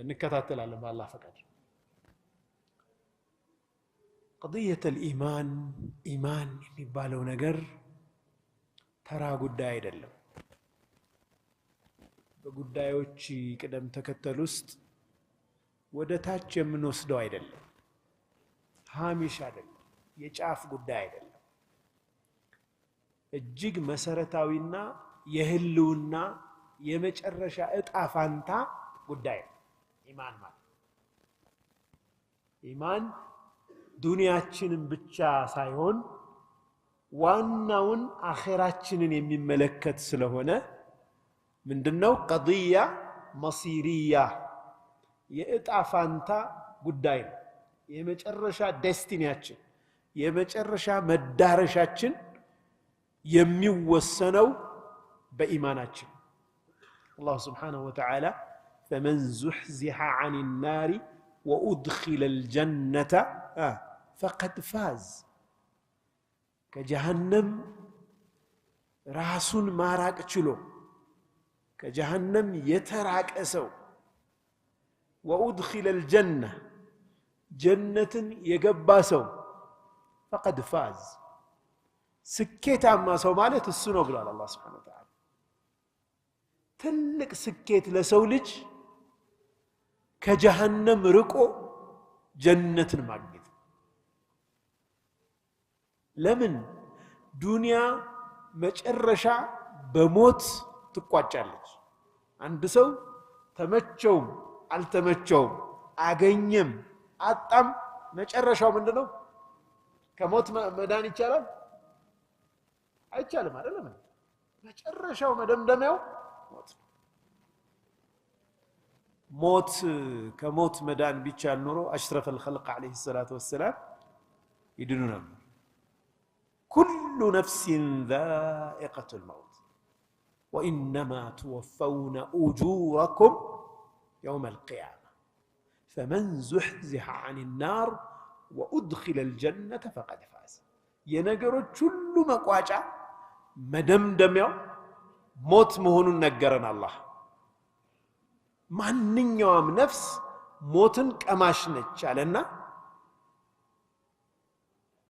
እንከታተላለን በአላህ ፈቃድ قضيه الايمان ኢማን የሚባለው ነገር ተራ ጉዳይ አይደለም በጉዳዮች ቅደም ተከተል ውስጥ ወደ ታች የምንወስደው አይደለም ሃሚሽ አይደለም የጫፍ ጉዳይ አይደለም እጅግ መሰረታዊና የህልውና የመጨረሻ እጣ ፋንታ ጉዳይ ኢማን ማለት ኢማን ዱንያችንን ብቻ ሳይሆን ዋናውን አኺራችንን የሚመለከት ስለሆነ ምንድነው قضيه مصيريه የእጣ ፋንታ ጉዳይ ነው የመጨረሻ ዴስቲኒያችን የመጨረሻ መዳረሻችን የሚወሰነው በኢማናችን الله سبحانه وتعالى فمن زحزح عن النار وأدخل الجنة فقد فاز كجهنم راسون ماراك چلو كجهنم يتراك أسو وأدخل الجنة جنة يقباسو فقد فاز سكيت عما سو مالت السنو قال الله سبحانه وتعالى تلك سكيت لسولج كجهنم رقو جنة ماجد لمن دنيا مجرشا بموت تقواچالج عند سو تمچوم التمچوم اغنيم አጣም መጨረሻው ምንድነው ከሞት መዳን ይቻላል አይቻልም አይደለም መጨረሻው መደምደሚያው ሞት ከሞት መዳን ቢቻል ኑሮ አሽረፈ الخلق عليه الصلاه والسلام ይድኑ ነበር كل نفس ذائقة الموت وإنما توفون أجوركم يوم القيامة فمن زحزح عن النار وأدخل الجنة فقد فاز ينقروا كل مقواجع مدمدميو موت مهون نقرنا الله ማንኛውም ነፍስ ሞትን ቀማሽ ነች አለና